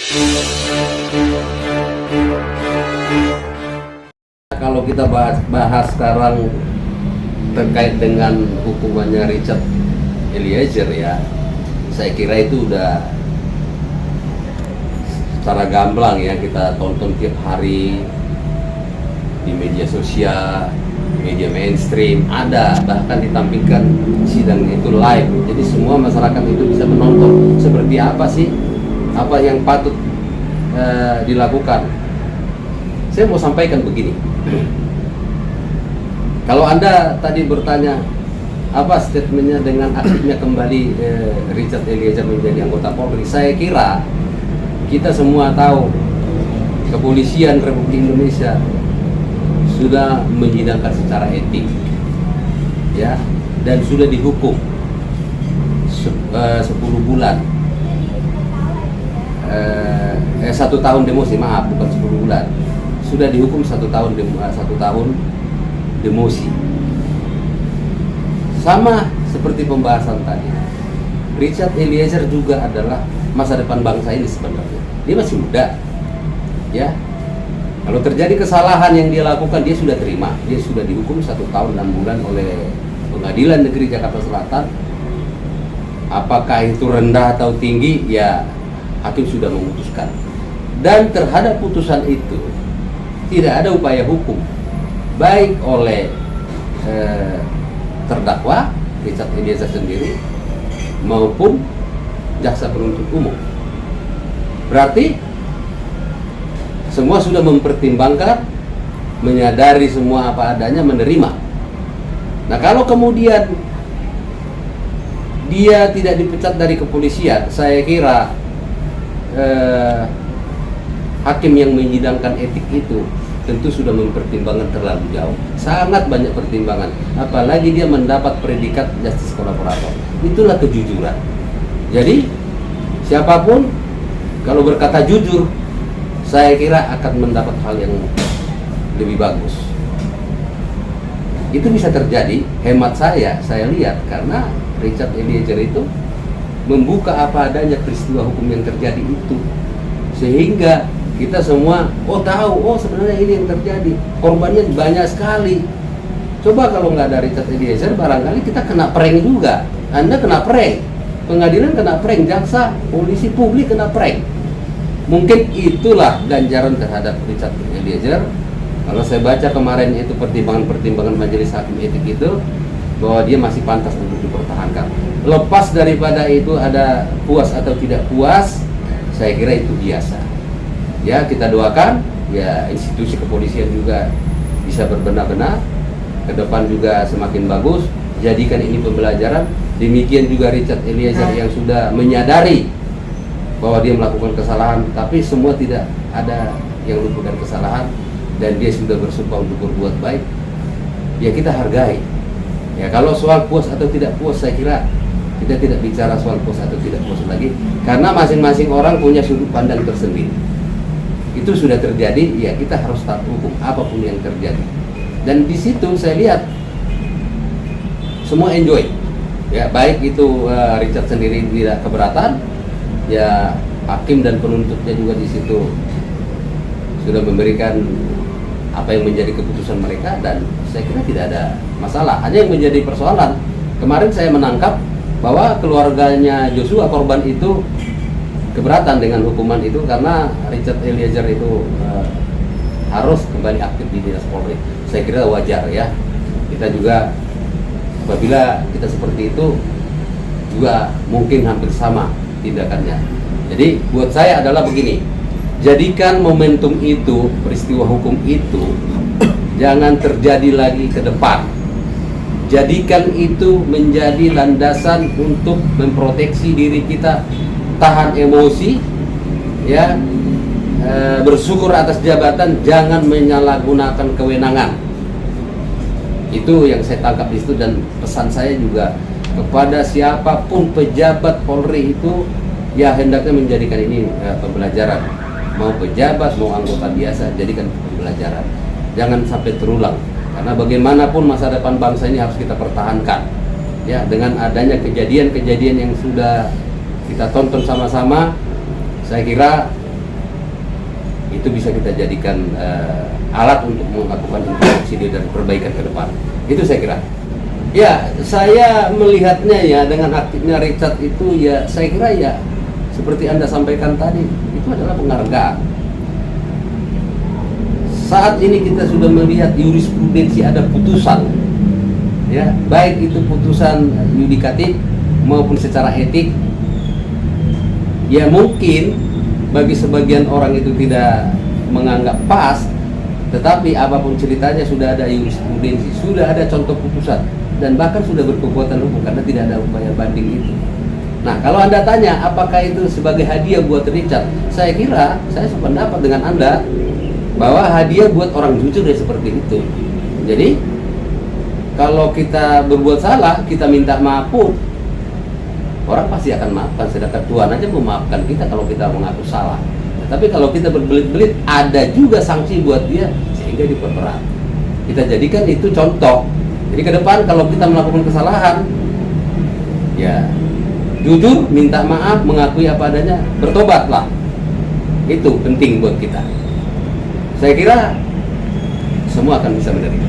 Kalau kita bahas sekarang terkait dengan hukumannya Richard Eliezer, ya, saya kira itu udah secara gamblang ya, kita tonton tiap hari di media sosial, media mainstream, ada bahkan ditampilkan sidang itu live. Jadi semua masyarakat itu bisa menonton seperti apa sih, apa yang patut dilakukan. Saya mau sampaikan begini. Kalau Anda tadi bertanya apa statementnya dengan aktifnya kembali Richard Eliezer menjadi anggota Polri, saya kira kita semua tahu kepolisian Republik Indonesia sudah menyidangkan secara etik, ya, dan sudah dihukum 10 bulan, 1 tahun demosi, maaf, bukan 10 bulan, sudah dihukum 1 tahun demosi. Sama seperti pembahasan tadi, Richard Eliezer juga adalah masa depan bangsa ini sebenarnya. Dia masih muda, ya. Kalau terjadi kesalahan yang dia lakukan, dia sudah terima. Dia sudah dihukum 1 tahun 6 bulan oleh Pengadilan Negeri Jakarta Selatan. Apakah itu rendah atau tinggi? Ya, hakim sudah memutuskan. Dan terhadap putusan itu tidak ada upaya hukum, baik oleh terdakwa Richard Eliezer sendiri maupun jaksa penuntut umum. Berarti semua sudah mempertimbangkan, menyadari semua apa adanya, menerima. Nah, kalau kemudian dia tidak dipecat dari kepolisian, saya kira hakim yang menyidangkan etik itu tentu sudah mempertimbangkan terlalu jauh, sangat banyak pertimbangan. Apalagi dia mendapat predikat justice kolaborator. Itulah kejujuran. Jadi siapapun kalau berkata jujur, saya kira akan mendapat hal yang lebih bagus. Itu bisa terjadi, hemat saya lihat, karena Richard Eliezer itu membuka apa adanya peristiwa hukum yang terjadi itu, sehingga kita semua tahu sebenarnya ini yang terjadi, korbannya banyak sekali. Coba kalau nggak ada Richard Eliezer, barangkali kita kena prank juga. Anda kena prank, pengadilan kena prank, jaksa, polisi, publik kena prank. Mungkin itulah ganjaran terhadap Richard Eliezer. Kalau saya baca kemarin itu pertimbangan-pertimbangan majelis hakim etik itu, bahwa dia masih pantas untuk dipertahankan. Lepas daripada itu ada puas atau tidak puas, saya kira itu biasa. Ya, kita doakan ya institusi kepolisian juga bisa berbenah-benah, ke depan juga semakin bagus. Jadikan ini pembelajaran. Demikian juga Richard Eliezer yang sudah menyadari bahwa dia melakukan kesalahan, tapi semua tidak ada yang luput dari kesalahan, dan dia sudah bersumpah untuk berbuat baik. Ya, kita hargai. Ya, kalau soal puas atau tidak puas, saya kira kita tidak bicara soal puas atau tidak puas lagi, karena masing-masing orang punya sudut pandang tersendiri. Itu sudah terjadi, ya kita harus taat hukum apapun yang terjadi. Dan di situ saya lihat semua enjoy. Ya, baik itu Richard sendiri tidak keberatan, ya hakim dan penuntutnya juga di situ sudah memberikan apa yang menjadi keputusan mereka, dan saya kira tidak ada masalah. Hanya yang menjadi persoalan, kemarin saya menangkap bahwa keluarganya Joshua korban itu keberatan dengan hukuman itu, karena Richard Eliezer itu harus kembali aktif di dinas Polri. Saya kira wajar ya. Kita juga apabila kita seperti itu juga mungkin hampir sama tindakannya. Jadi buat saya adalah begini, jadikan momentum itu, peristiwa hukum itu jangan terjadi lagi ke depan. Jadikan itu menjadi landasan untuk memproteksi diri kita, tahan emosi, ya, bersyukur atas jabatan, jangan menyalahgunakan kewenangan. Itu yang saya tangkap di situ, dan pesan saya juga kepada siapapun pejabat Polri itu, ya hendaknya menjadikan ini pembelajaran. Mau pejabat, mau anggota biasa, jadikan pembelajaran. Jangan sampai terulang, karena bagaimanapun masa depan bangsa ini harus kita pertahankan. Ya, dengan adanya kejadian-kejadian yang sudah kita tonton sama-sama, saya kira itu bisa kita jadikan alat untuk melakukan introspeksi dan perbaikan ke depan. Itu saya kira. Ya, saya melihatnya ya dengan aktifnya Richard itu ya, saya kira ya seperti Anda sampaikan tadi, itu adalah penghargaan. Saat ini kita sudah melihat jurisprudensi, ada putusan, ya, baik itu putusan yudikatif maupun secara etik. Ya mungkin bagi sebagian orang itu tidak menganggap pas, tetapi apapun ceritanya sudah ada jurisprudensi, sudah ada contoh putusan, dan bahkan sudah berkekuatan hukum karena tidak ada upaya banding itu. Nah, kalau Anda tanya apakah itu sebagai hadiah buat Richard, saya kira saya sependapat dengan Anda bahwa hadiah buat orang jujur ya seperti itu. Jadi kalau kita berbuat salah, kita minta maaf pun orang pasti akan maafkan, sedangkan Tuhan aja memaafkan kita kalau kita mengaku salah. Tapi kalau kita berbelit-belit, ada juga sanksi buat dia sehingga diperberat. Kita jadikan itu contoh. Jadi ke depan kalau kita melakukan kesalahan, ya jujur, minta maaf, mengakui apa adanya, bertobatlah. Itu penting buat kita. Saya kira semua akan bisa menerima.